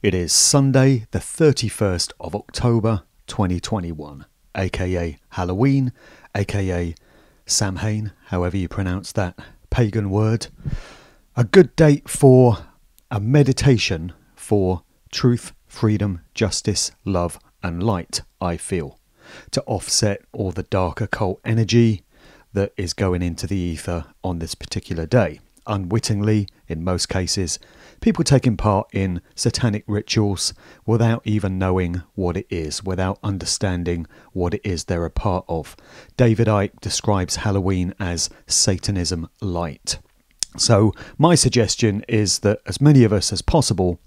It is Sunday, the 31st of October 2021, aka Halloween, aka Samhain, however you pronounce that pagan word. A good date for a meditation for truth, freedom, justice, love, and light, I feel, to offset all the dark occult energy that is going into the ether on this particular day. Unwittingly, in most cases, people taking part in satanic rituals without even knowing what it is, without understanding what it is they're a part of. David Icke describes Halloween as Satanism light. So my suggestion is that as many of us as possible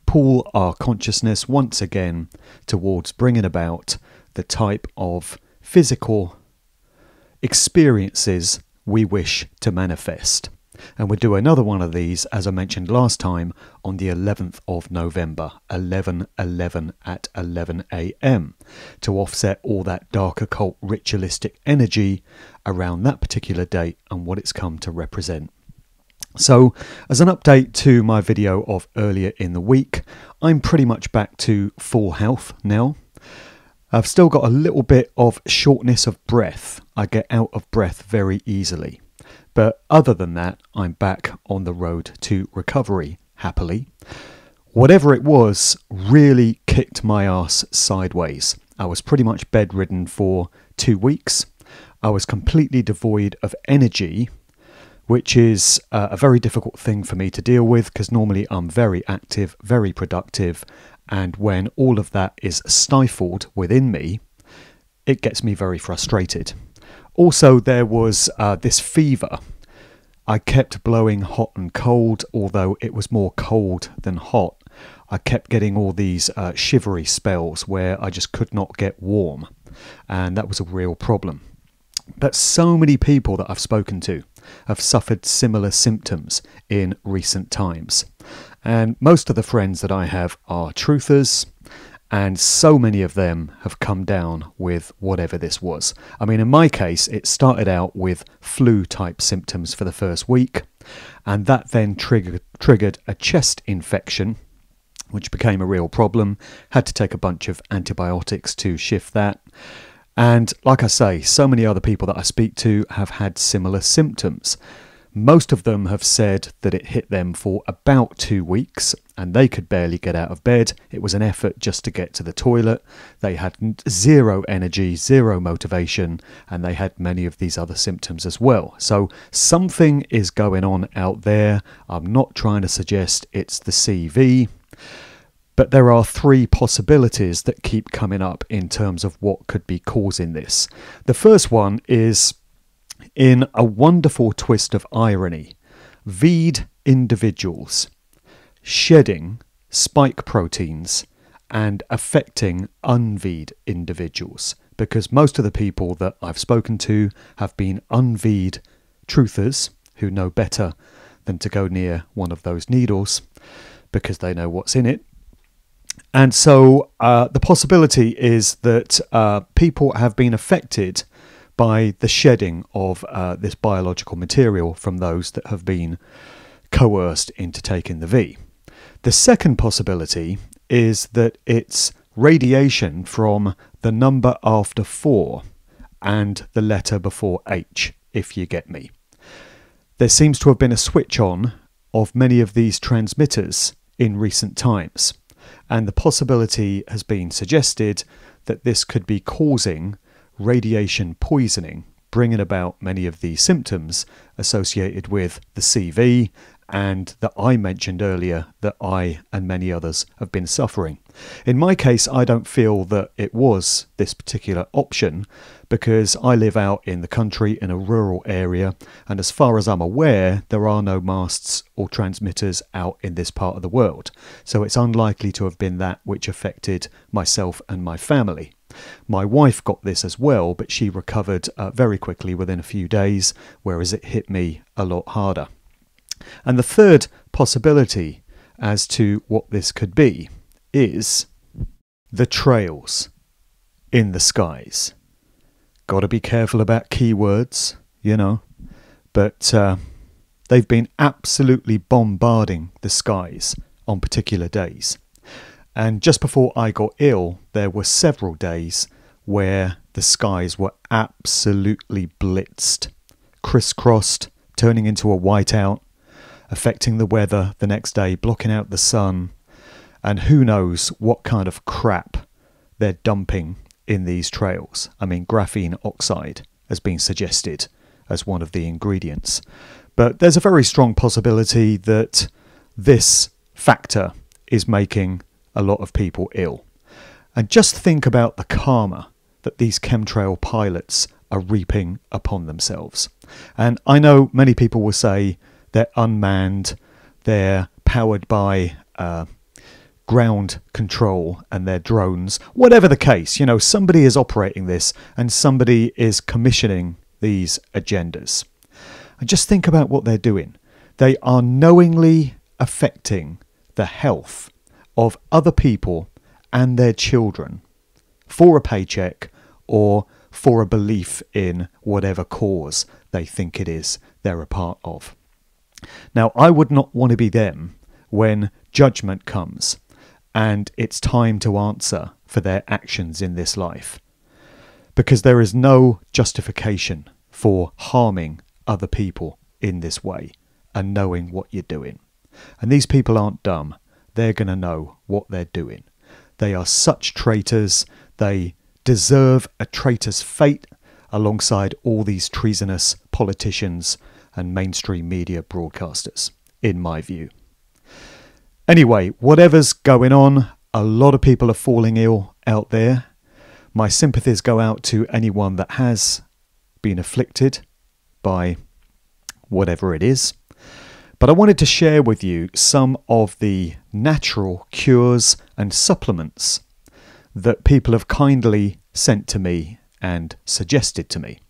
pull our consciousness once again towards bringing about the type of physical experiences we wish to manifest. And we'll do another one of these, as I mentioned last time, on the 11th of November, 11/11 at 11 a.m, to offset all that dark occult ritualistic energy around that particular date and what it's come to represent. So, as an update to my video of earlier in the week, I'm pretty much back to full health now. I've still got a little bit of shortness of breath. I get out of breath very easily. But other than that, I'm back on the road to recovery, happily. Whatever it was really kicked my ass sideways. I was pretty much bedridden for 2 weeks. I was completely devoid of energy, which is a very difficult thing for me to deal with because normally I'm very active, very productive, and when all of that is stifled within me, it gets me very frustrated. Also, there was this fever. I kept blowing hot and cold, although it was more cold than hot. I kept getting all these shivery spells where I just could not get warm, and that was a real problem. But so many people that I've spoken to have suffered similar symptoms in recent times. And most of the friends that I have are truthers, and so many of them have come down with whatever this was. I mean, in my case, it started out with flu-type symptoms for the first week, and that then triggered a chest infection, which became a real problem. Had to take a bunch of antibiotics to shift that. And like I say, so many other people that I speak to have had similar symptoms. Most of them have said that it hit them for about 2 weeks and they could barely get out of bed. It was an effort just to get to the toilet. They had zero energy, zero motivation, and they had many of these other symptoms as well. So something is going on out there. I'm not trying to suggest it's the CV. But there are 3 possibilities that keep coming up in terms of what could be causing this. The first one is, in a wonderful twist of irony, V'd individuals shedding spike proteins and affecting unV'd individuals. Because most of the people that I've spoken to have been unV'd truthers who know better than to go near one of those needles because they know what's in it. And so the possibility is that people have been affected by the shedding of this biological material from those that have been coerced into taking the V. The second possibility is that it's radiation from the number after 4 and the letter before H, if you get me. There seems to have been a switch on of many of these transmitters in recent times. And the possibility has been suggested that this could be causing radiation poisoning, bringing about many of the symptoms associated with the CV and that I mentioned earlier that I and many others have been suffering. In my case, I don't feel that it was this particular option because I live out in the country in a rural area, and as far as I'm aware, there are no masts or transmitters out in this part of the world. So it's unlikely to have been that which affected myself and my family. My wife got this as well, but she recovered very quickly within a few days, whereas it hit me a lot harder. And the third possibility as to what this could be is the trails in the skies. Got to be careful about keywords, you know, but they've been absolutely bombarding the skies on particular days. And just before I got ill, there were several days where the skies were absolutely blitzed, crisscrossed, turning into a whiteout, affecting the weather the next day, blocking out the sun, and who knows what kind of crap they're dumping in these trails. I mean, graphene oxide has been suggested as one of the ingredients. But there's a very strong possibility that this factor is making a lot of people ill. And just think about the karma that these chemtrail pilots are reaping upon themselves. And I know many people will say they're unmanned, they're powered by ground control and their drones. Whatever the case, you know, somebody is operating this and somebody is commissioning these agendas. And just think about what they're doing. They are knowingly affecting the health of other people and their children for a paycheck or for a belief in whatever cause they think it is they're a part of. Now, I would not want to be them when judgment comes and it's time to answer for their actions in this life, because there is no justification for harming other people in this way and knowing what you're doing. And these people aren't dumb. They're going to know what they're doing. They are such traitors. They deserve a traitor's fate alongside all these treasonous politicians and mainstream media broadcasters, in my view. Anyway, whatever's going on, a lot of people are falling ill out there. My sympathies go out to anyone that has been afflicted by whatever it is. But I wanted to share with you some of the natural cures and supplements that people have kindly sent to me and suggested to me.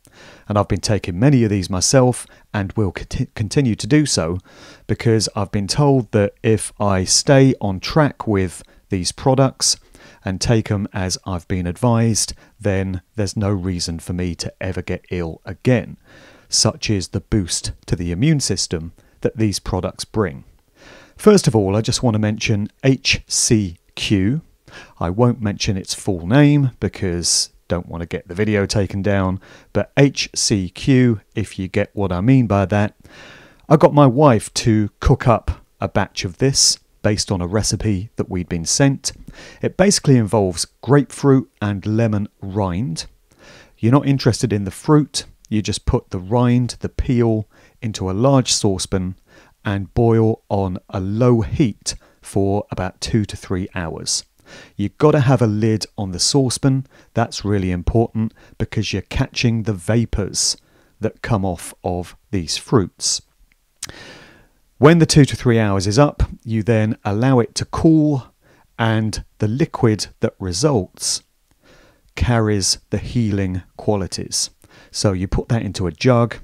And I've been taking many of these myself and will continue to do so, because I've been told that if I stay on track with these products and take them as I've been advised, then there's no reason for me to ever get ill again. Such is the boost to the immune system that these products bring. First of all, I just want to mention HCQ. I won't mention its full name because don't want to get the video taken down, but HCQ, if you get what I mean by that. I got my wife to cook up a batch of this based on a recipe that we'd been sent. It basically involves grapefruit and lemon rind. You're not interested in the fruit, you just put the rind, the peel, into a large saucepan and boil on a low heat for about 2 to 3 hours. You've got to have a lid on the saucepan. That's really important because you're catching the vapours that come off of these fruits. When the 2 to 3 hours is up, you then allow it to cool, and the liquid that results carries the healing qualities. So you put that into a jug,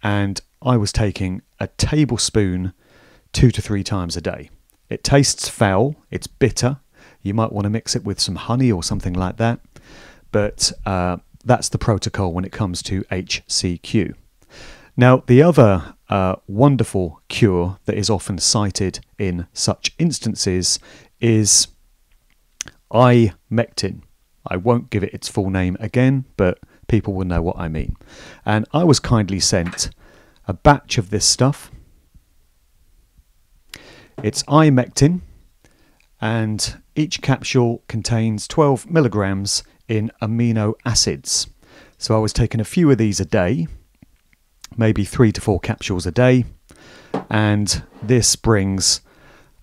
and I was taking a tablespoon 2 to 3 times a day. It tastes foul, it's bitter. You might want to mix it with some honey or something like that, but that's the protocol when it comes to HCQ. Now, the other wonderful cure that is often cited in such instances is ivermectin. I won't give it its full name again, but people will know what I mean. And I was kindly sent a batch of this stuff. It's ivermectin, and each capsule contains 12 milligrams in amino acids. So I was taking a few of these a day, maybe 3 to 4 capsules a day, and this brings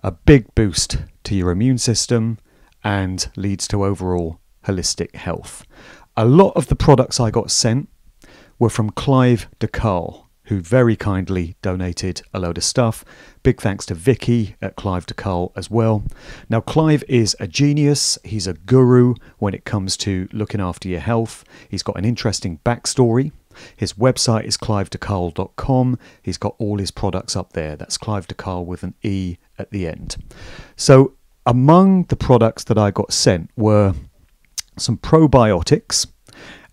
a big boost to your immune system and leads to overall holistic health. A lot of the products I got sent were from Clive De Carle, who very kindly donated a load of stuff. Big thanks to Vicky at Clive De Carle as well. Now, Clive is a genius. He's a guru when it comes to looking after your health. He's got an interesting backstory. His website is clivedecarle.com. He's got all his products up there. That's Clive De Carle with an E at the end. So among the products that I got sent were some probiotics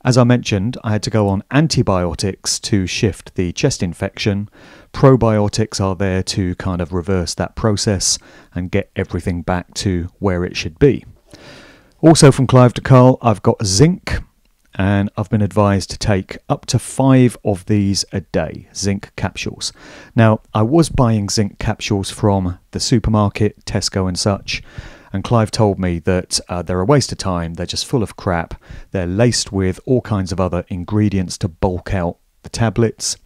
As I mentioned, I had to go on antibiotics to shift the chest infection. Probiotics are there to kind of reverse that process and get everything back to where it should be. Also from Clive De Carle, I've got zinc, and I've been advised to take up to 5 of these a day, zinc capsules. Now, I was buying zinc capsules from the supermarket, Tesco and such, and Clive told me that they're a waste of time, they're just full of crap, they're laced with all kinds of other ingredients to bulk out the tablets,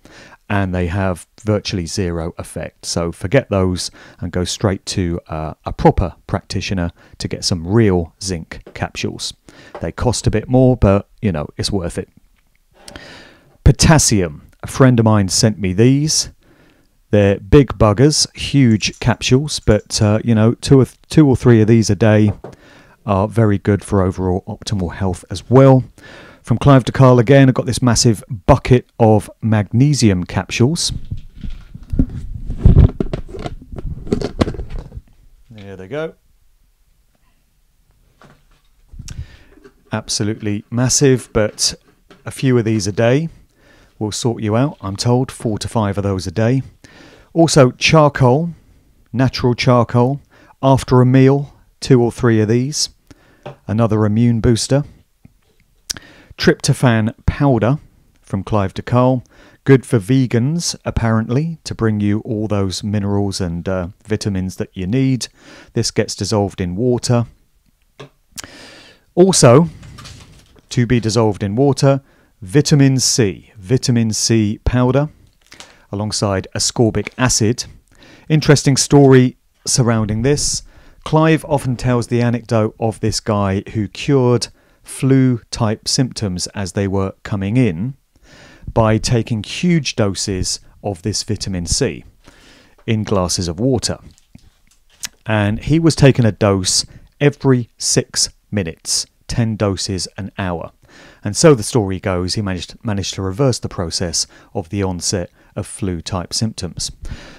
and they have virtually zero effect. So forget those and go straight to a proper practitioner to get some real zinc capsules. They cost a bit more, but you know, it's worth it. Potassium. A friend of mine sent me these. They're big buggers, huge capsules, but you know, two or three of these a day are very good for overall optimal health as well. From Clive De Carle again, I've got this massive bucket of magnesium capsules. There they go. Absolutely massive, but a few of these a day will sort you out, I'm told. 4 to 5 of those a day. Also charcoal, natural charcoal. After a meal, 2 or 3 of these. Another immune booster. Tryptophan powder from Clive De Carle. Good for vegans, apparently, to bring you all those minerals and vitamins that you need. This gets dissolved in water. Also, to be dissolved in water, vitamin C powder, alongside ascorbic acid. Interesting story surrounding this. Clive often tells the anecdote of this guy who cured flu-type symptoms as they were coming in by taking huge doses of this vitamin C in glasses of water. And he was taking a dose every 6 minutes, 10 doses an hour. And so the story goes, he managed to reverse the process of the onset of flu-type symptoms.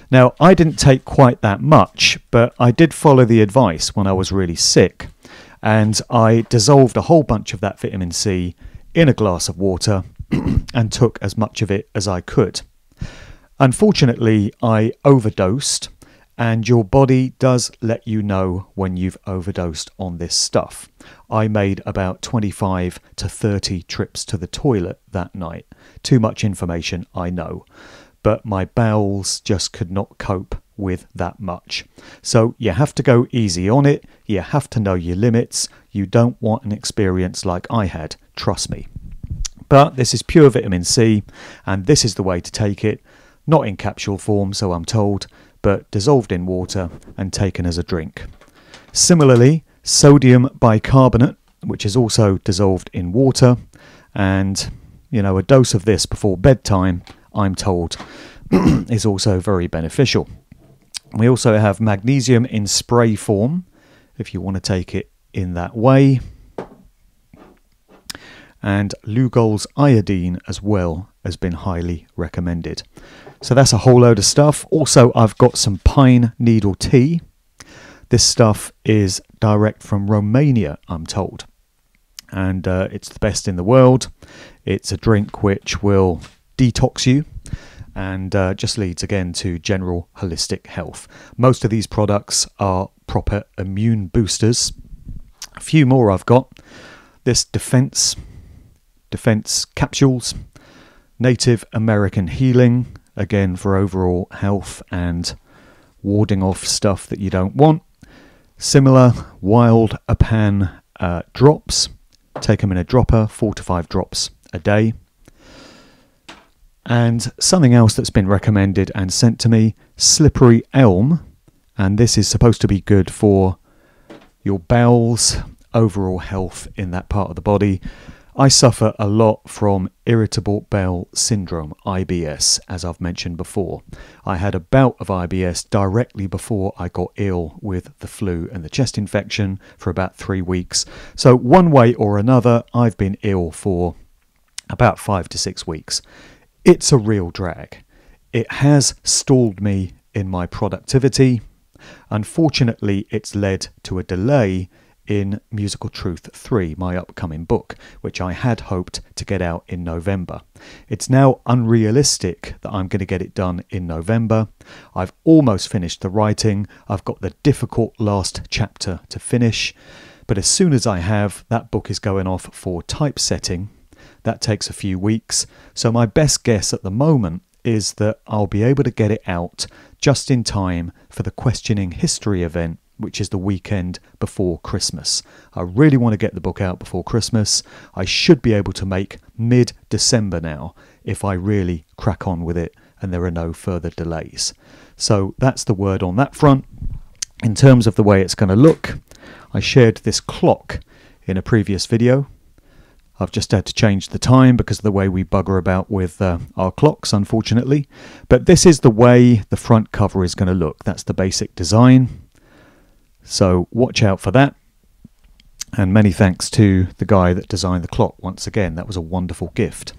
Now, I didn't take quite that much, but I did follow the advice when I was really sick. And I dissolved a whole bunch of that vitamin C in a glass of water and took as much of it as I could. Unfortunately, I overdosed, and your body does let you know when you've overdosed on this stuff. I made about 25 to 30 trips to the toilet that night. Too much information, I know, but my bowels just could not cope with that much. So you have to go easy on it. You have to know your limits. You don't want an experience like I had, trust me. But this is pure vitamin C, and this is the way to take it. Not in capsule form, so I'm told, but dissolved in water and taken as a drink. Similarly, sodium bicarbonate, which is also dissolved in water, and you know, a dose of this before bedtime, I'm told, is also very beneficial. We also have magnesium in spray form, if you want to take it in that way. And Lugol's iodine as well has been highly recommended. So that's a whole load of stuff. Also, I've got some pine needle tea. This stuff is direct from Romania, I'm told. And it's the best in the world. It's a drink which will detox you and just leads again to general holistic health. Most of these products are proper immune boosters. A few more I've got. This defense capsules, Native American healing, again for overall health and warding off stuff that you don't want. Similar wild apan drops, take them in a dropper, 4 to 5 drops a day. And something else that's been recommended and sent to me, slippery elm, and this is supposed to be good for your bowels, overall health in that part of the body. I suffer a lot from irritable bowel syndrome, IBS, as I've mentioned before. I had a bout of IBS directly before I got ill with the flu and the chest infection for about 3 weeks. So one way or another, I've been ill for about 5 to 6 weeks. It's a real drag. It has stalled me in my productivity. Unfortunately, it's led to a delay in Musical Truth 3, my upcoming book, which I had hoped to get out in November. It's now unrealistic that I'm going to get it done in November. I've almost finished the writing. I've got the difficult last chapter to finish. But as soon as I have, that book is going off for typesetting. That takes a few weeks. So my best guess at the moment is that I'll be able to get it out just in time for the Questioning History event, which is the weekend before Christmas. I really want to get the book out before Christmas. I should be able to make mid-December now if I really crack on with it and there are no further delays. So that's the word on that front. In terms of the way it's going to look, I shared this clock in a previous video. I've just had to change the time because of the way we bugger about with our clocks, unfortunately. But this is the way the front cover is going to look. That's the basic design. So watch out for that. And many thanks to the guy that designed the clock once again. That was a wonderful gift.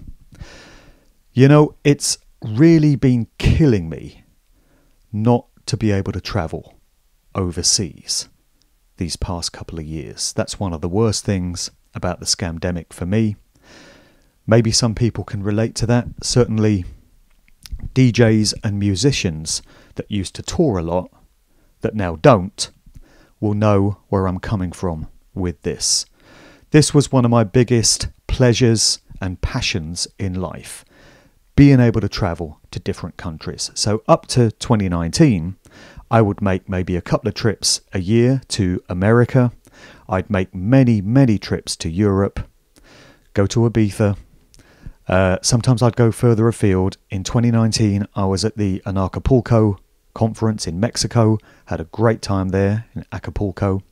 You know, it's really been killing me not to be able to travel overseas these past couple of years. That's one of the worst things about the scamdemic for me. Maybe some people can relate to that. Certainly DJs and musicians that used to tour a lot that now don't will know where I'm coming from with this. This was one of my biggest pleasures and passions in life, being able to travel to different countries. So up to 2019, I would make maybe a couple of trips a year to America. I'd make many, many trips to Europe, go to Ibiza. Sometimes I'd go further afield. In 2019, I was at the Acapulco conference in Mexico, had a great time there in Acapulco.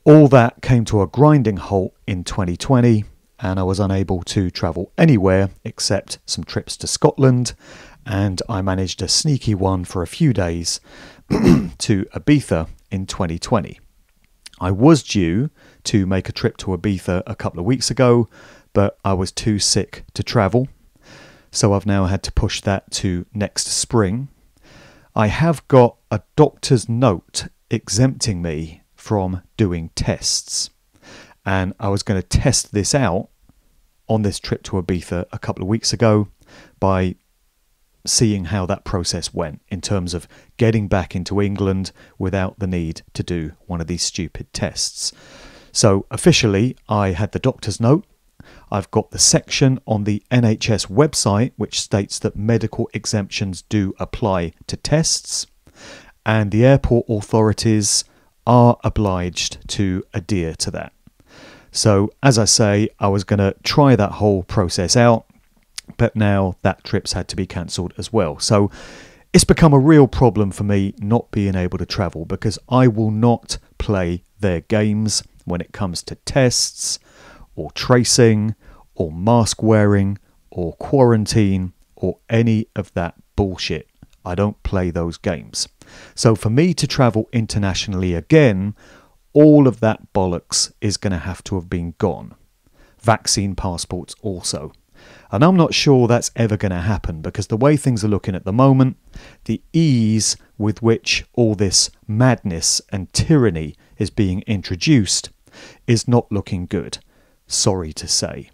All that came to a grinding halt in 2020, and I was unable to travel anywhere except some trips to Scotland, and I managed a sneaky one for a few days to Ibiza in 2020. I was due to make a trip to Ibiza a couple of weeks ago, but I was too sick to travel, so I've now had to push that to next spring. I have got a doctor's note exempting me from doing tests, and I was going to test this out on this trip to Ibiza a couple of weeks ago by seeing how that process went in terms of getting back into England without the need to do one of these stupid tests. So officially I had the doctor's note. I've got the section on the NHS website which states that medical exemptions do apply to tests, and the airport authorities are obliged to adhere to that. So as I say, I was going to try that whole process out, but now that trip's had to be cancelled as well. So it's become a real problem for me not being able to travel, because I will not play their games when it comes to tests or tracing or mask wearing or quarantine or any of that bullshit. I don't play those games. So for me to travel internationally again, all of that bollocks is going to have to have been gone. Vaccine passports also. And I'm not sure that's ever going to happen, because the way things are looking at the moment, the ease with which all this madness and tyranny is being introduced is not looking good. Sorry to say.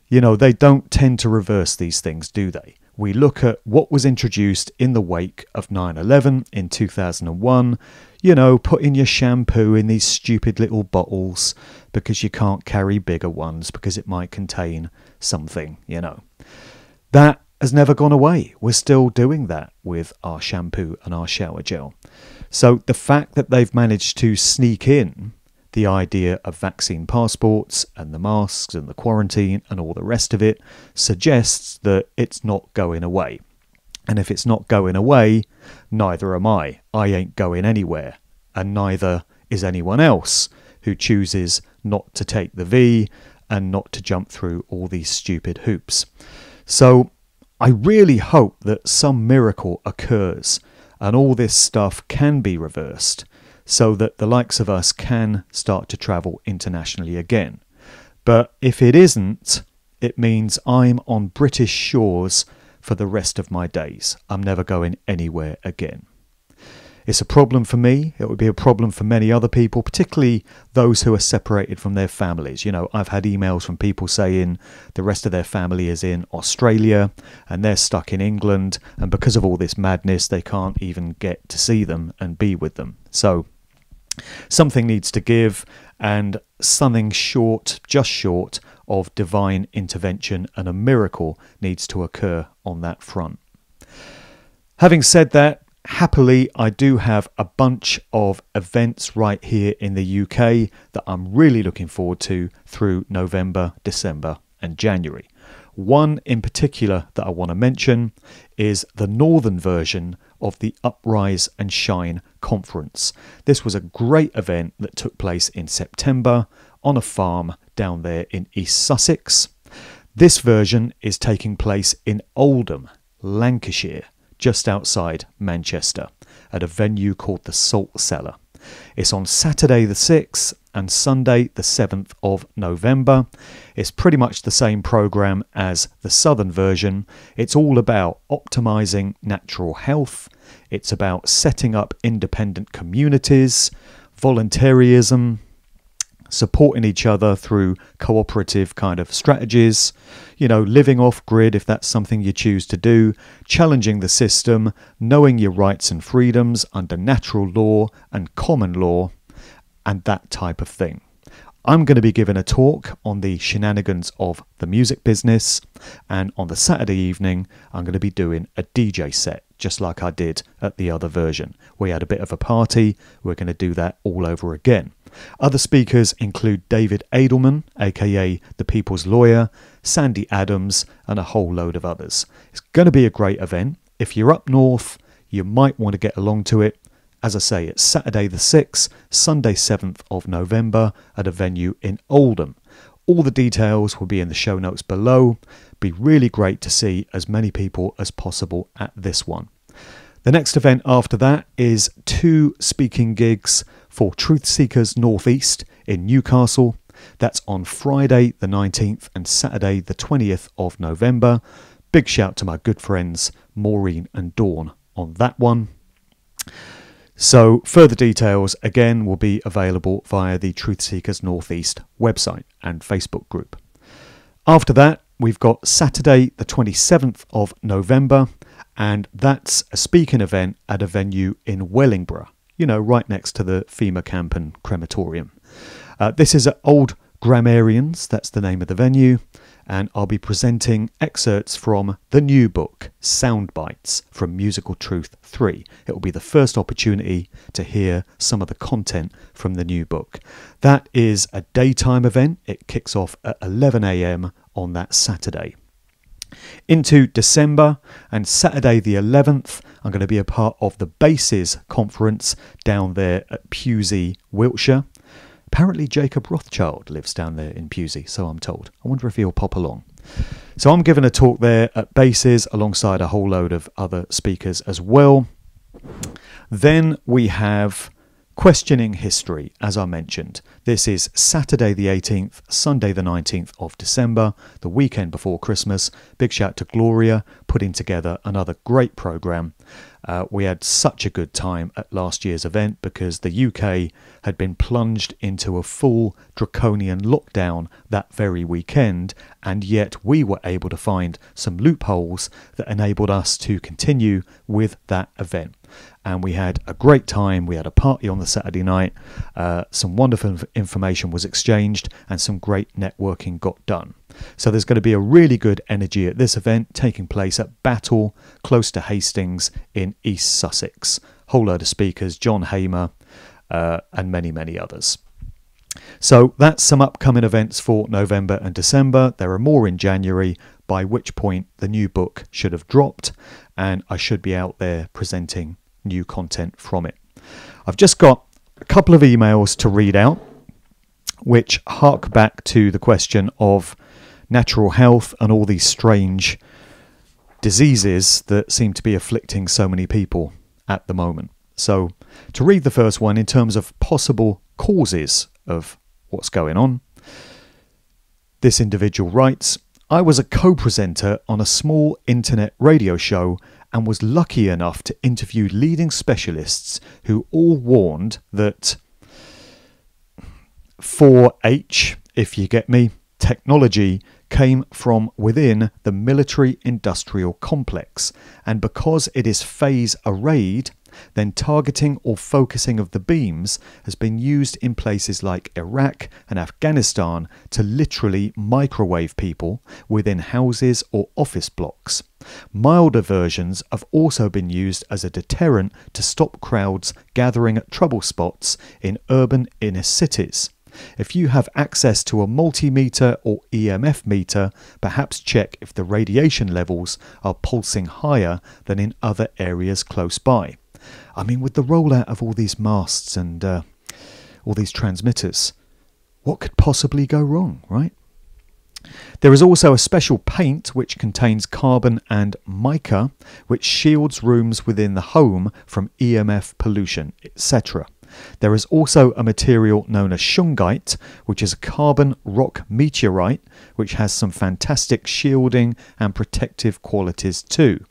You know, they don't tend to reverse these things, do they? We look at what was introduced in the wake of 9/11 in 2001. You know, putting your shampoo in these stupid little bottles because you can't carry bigger ones because it might contain something, you know. That has never gone away. We're still doing that with our shampoo and our shower gel. So the fact that they've managed to sneak in the idea of vaccine passports and the masks and the quarantine and all the rest of it suggests that it's not going away. And if it's not going away, neither am I. I ain't going anywhere. And neither is anyone else who chooses not to take the V and not to jump through all these stupid hoops. So I really hope that some miracle occurs and all this stuff can be reversed, so that the likes of us can start to travel internationally again. But if it isn't, it means I'm on British shores for the rest of my days. I'm never going anywhere again. It's a problem for me. It would be a problem for many other people, particularly those who are separated from their families. You know, I've had emails from people saying the rest of their family is in Australia and they're stuck in England, and because of all this madness, they can't even get to see them and be with them. So something needs to give, and something short, just short of divine intervention and a miracle needs to occur on that front. Having said that, happily, I do have a bunch of events right here in the UK that I'm really looking forward to through November, December and January. One in particular that I want to mention is the northern version of the UpRise and Shine conference. This was a great event that took place in September on a farm down there in East Sussex. This version is taking place in Oldham, Lancashire, just outside Manchester, at a venue called the Salt Cellar. It's on Saturday the 6th and Sunday the 7th of November. It's pretty much the same program as the southern version. It's all about optimizing natural health. It's about setting up independent communities, volunteerism, supporting each other through cooperative kind of strategies, you know, living off grid if that's something you choose to do, challenging the system, knowing your rights and freedoms under natural law and common law, and that type of thing. I'm going to be giving a talk on the shenanigans of the music business, and on the Saturday evening I'm going to be doing a DJ set, just like I did at the other version. We had a bit of a party. We're going to do that all over again. Other speakers include David Edelman, aka the People's Lawyer, Sandy Adams, and a whole load of others. It's going to be a great event. If you're up north, you might want to get along to it. As I say, it's Saturday the 6th, Sunday 7th of November at a venue in Oldham. All the details will be in the show notes below. Be really great to see as many people as possible at this one. The next event after that is 2 speaking gigs for Truth Seekers Northeast in Newcastle. That's on Friday the 19th and Saturday the 20th of November. Big shout to my good friends Maureen and Dawn on that one. So further details again will be available via the Truth Seekers Northeast website and Facebook group. After that, we've got Saturday the 27th of November, and that's a speaking event at a venue in Wellingborough, you know, right next to the FEMA camp and crematorium. This is at Old Grammarians, that's the name of the venue, and I'll be presenting excerpts from the new book, Sound Bites from Musical Truth 3. It will be the first opportunity to hear some of the content from the new book. That is a daytime event. It kicks off at 11 AM on that Saturday. Into December, and Saturday the 11th, I'm going to be a part of the Bases conference down there at Pewsey, Wiltshire. Apparently Jacob Rothschild lives down there in Pewsey, so I'm told. I wonder if he'll pop along. So I'm giving a talk there at Bases alongside a whole load of other speakers as well. Then we have Questioning History, as I mentioned. This is Saturday the 18th, Sunday the 19th of December, the weekend before Christmas. Big shout to Gloria, putting together another great programme. We had such a good time at last year's event because the UK had been plunged into a full draconian lockdown that very weekend, and yet we were able to find some loopholes that enabled us to continue with that event. And we had a great time. We had a party on the Saturday night. Some wonderful information was exchanged and some great networking got done. So there's going to be a really good energy at this event taking place at Battle, close to Hastings in East Sussex. Whole load of speakers, John Hamer and many, many others. So that's some upcoming events for November and December. There are more in January, by which point the new book should have dropped and I should be out there presenting new content from it. I've just got a couple of emails to read out which hark back to the question of natural health and all these strange diseases that seem to be afflicting so many people at the moment. So to read the first one in terms of possible causes of what's going on, this individual writes, I was a co-presenter on a small internet radio show and was lucky enough to interview leading specialists who all warned that 4H, if you get me, technology came from within the military-industrial complex, and because it is phase arrayed, then targeting or focusing of the beams has been used in places like Iraq and Afghanistan to literally microwave people within houses or office blocks. Milder versions have also been used as a deterrent to stop crowds gathering at trouble spots in urban inner cities. If you have access to a multimeter or EMF meter, perhaps check if the radiation levels are pulsing higher than in other areas close by. I mean, with the rollout of all these masts and all these transmitters, what could possibly go wrong, right? There is also a special paint which contains carbon and mica, which shields rooms within the home from EMF pollution, etc. There is also a material known as shungite, which is a carbon rock meteorite, which has some fantastic shielding and protective qualities too.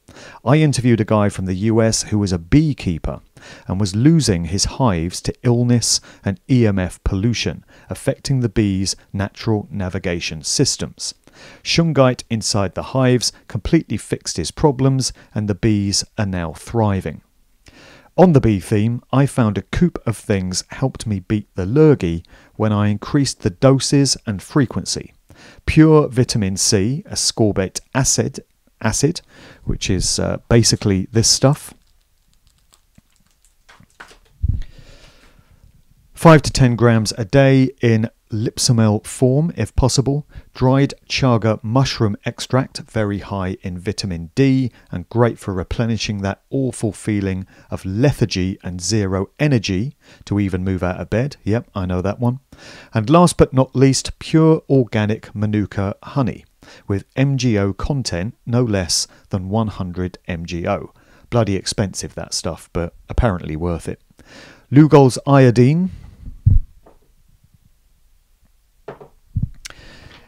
I interviewed a guy from the US who was a beekeeper and was losing his hives to illness and EMF pollution, affecting the bees' natural navigation systems. Shungite inside the hives completely fixed his problems, and the bees are now thriving. On the bee theme, I found a coop of things helped me beat the lurgy when I increased the doses and frequency. Pure vitamin C, ascorbate acid, which is basically this stuff. 5 to 10 grams a day in lipsomel form if possible. Dried chaga mushroom extract, very high in vitamin D and great for replenishing that awful feeling of lethargy and zero energy to even move out of bed. Yep, I know that one. And last but not least, pure organic manuka honey with MGO content no less than 100 MGO. Bloody expensive, that stuff, but apparently worth it. Lugol's iodine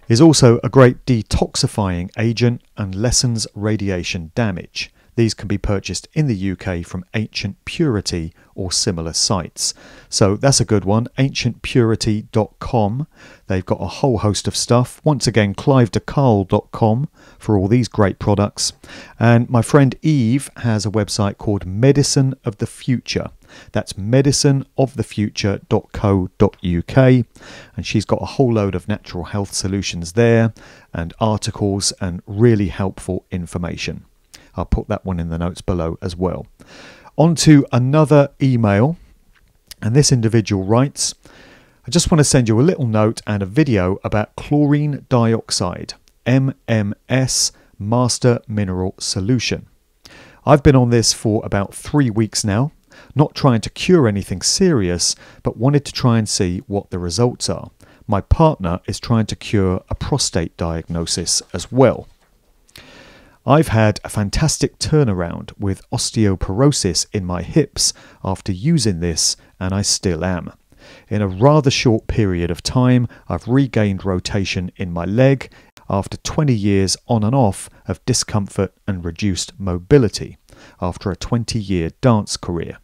is also a great detoxifying agent and lessens radiation damage. These can be purchased in the UK from Ancient Purity or similar sites. So that's a good one, ancientpurity.com. They've got a whole host of stuff. Once again, clivedecarle.com for all these great products. And my friend Eve has a website called Medicine of the Future. That's medicineofthefuture.co.uk, and she's got a whole load of natural health solutions there and articles and really helpful information. I'll put that one in the notes below as well. On to another email, and this individual writes, I just want to send you a little note and a video about chlorine dioxide, MMS, Master Mineral Solution. I've been on this for about 3 weeks now. Not trying to cure anything serious, but wanted to try and see what the results are. My partner is trying to cure a prostate diagnosis as well. I've had a fantastic turnaround with osteoporosis in my hips after using this, and I still am. In a rather short period of time, I've regained rotation in my leg after 20 years on and off of discomfort and reduced mobility after a 20-year dance career.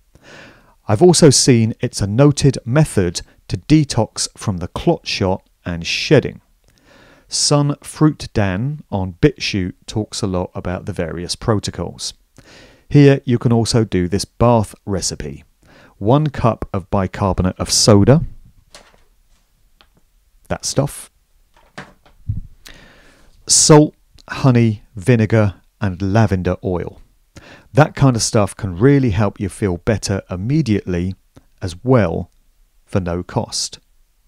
I've also seen it's a noted method to detox from the clot shot and shedding. Sun Fruit Dan on BitChute talks a lot about the various protocols. Here you can also do this bath recipe. 1 cup of bicarbonate of soda, that stuff, salt, honey, vinegar and lavender oil. That kind of stuff can really help you feel better immediately as well for no cost.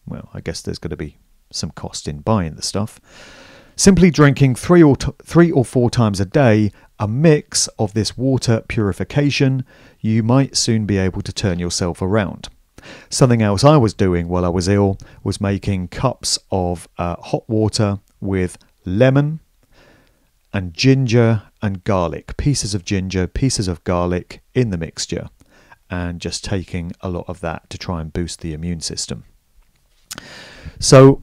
Well, I guess there's going to be some cost in buying the stuff. Simply drinking 3 or 4 times a day a mix of this water purification, you might soon be able to turn yourself around. Something else I was doing while I was ill was making cups of hot water with lemon and ginger and garlic, pieces of ginger, pieces of garlic in the mixture, and just taking a lot of that to try and boost the immune system. So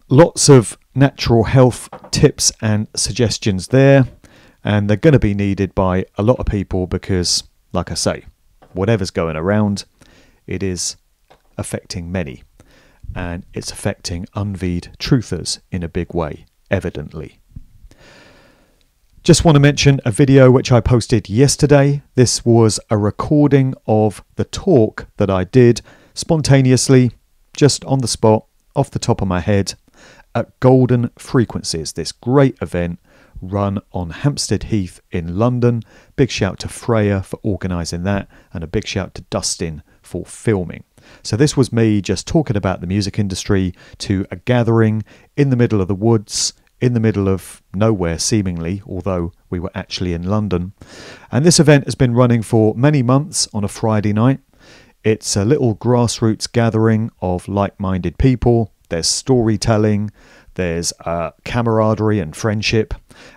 lots of natural health tips and suggestions there. and they're going to be needed by a lot of people because, like I say, whatever's going around, it is affecting many, and it's affecting unvied truthers in a big way, evidently. Just want to mention a video which I posted yesterday. This was a recording of the talk that I did spontaneously, just on the spot, off the top of my head, at Golden Frequencies, this great event run on Hampstead Heath in London. Big shout to Freya for organising that, and a big shout to Dustin for filming. So this was me just talking about the music industry to a gathering in the middle of the woods, in the middle of nowhere seemingly, although we were actually in London. And this event has been running for many months on a Friday night. It's a little grassroots gathering of like-minded people. There's storytelling, there's camaraderie and friendship,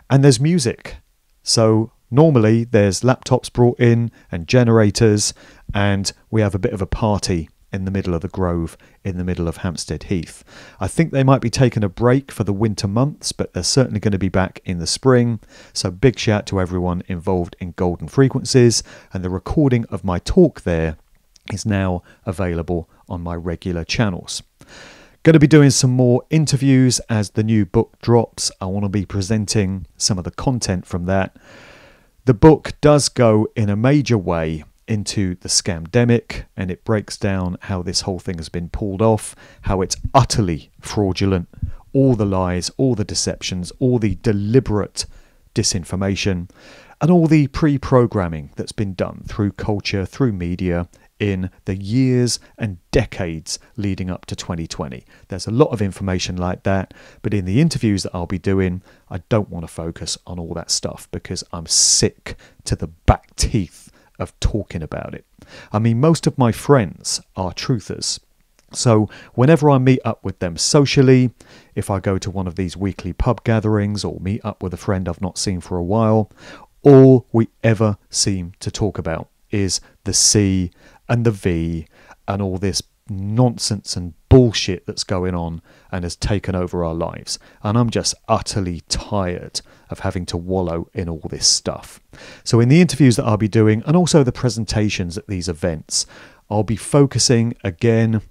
and there's music. So normally there's laptops brought in and generators, and we have a bit of a party in the middle of the Grove, in the middle of Hampstead Heath. I think they might be taking a break for the winter months, but they're certainly going to be back in the spring. So big shout to everyone involved in Golden Frequencies, and the recording of my talk there is now available on my regular channels. Going to be doing some more interviews as the new book drops. I want to be presenting some of the content from that. The book does go in a major way into the scamdemic, and it breaks down how this whole thing has been pulled off, how it's utterly fraudulent, all the lies, all the deceptions, all the deliberate disinformation, and all the pre-programming that's been done through culture, through media, in the years and decades leading up to 2020. There's a lot of information like that, but in the interviews that I'll be doing, I don't want to focus on all that stuff because I'm sick to the back teeth of talking about it. I mean, most of my friends are truthers. So whenever I meet up with them socially, if I go to one of these weekly pub gatherings or meet up with a friend I've not seen for a while, all we ever seem to talk about is the C and the V and all this nonsense and bullshit that's going on and has taken over our lives. And I'm just utterly tired of having to wallow in all this stuff. So in the interviews that I'll be doing, and also the presentations at these events, I'll be focusing again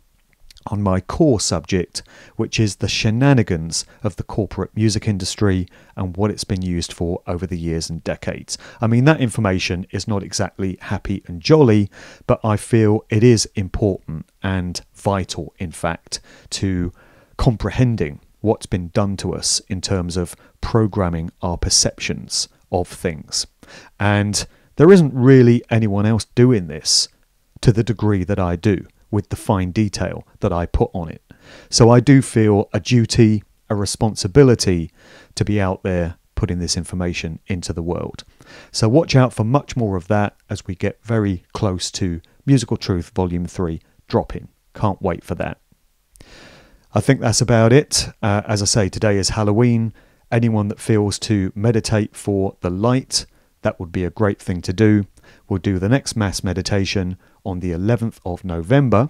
on my core subject, which is the shenanigans of the corporate music industry and what it's been used for over the years and decades. I mean, that information is not exactly happy and jolly, but I feel it is important and vital, in fact, to comprehending what's been done to us in terms of programming our perceptions of things. And there isn't really anyone else doing this to the degree that I do, with the fine detail that I put on it. So I do feel a duty, a responsibility to be out there putting this information into the world. So watch out for much more of that as we get very close to Musical Truth Volume 3 dropping. Can't wait for that. I think that's about it. As I say, today is Halloween. Anyone that feels to meditate for the light, that would be a great thing to do. We'll do the next mass meditation on the 11th of November,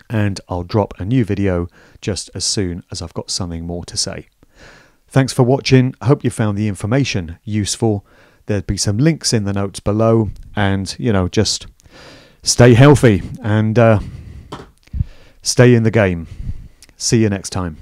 and I'll drop a new video just as soon as I've got something more to say. Thanks for watching. I hope you found the information useful. There'll be some links in the notes below, and, you know, just stay healthy and stay in the game. See you next time.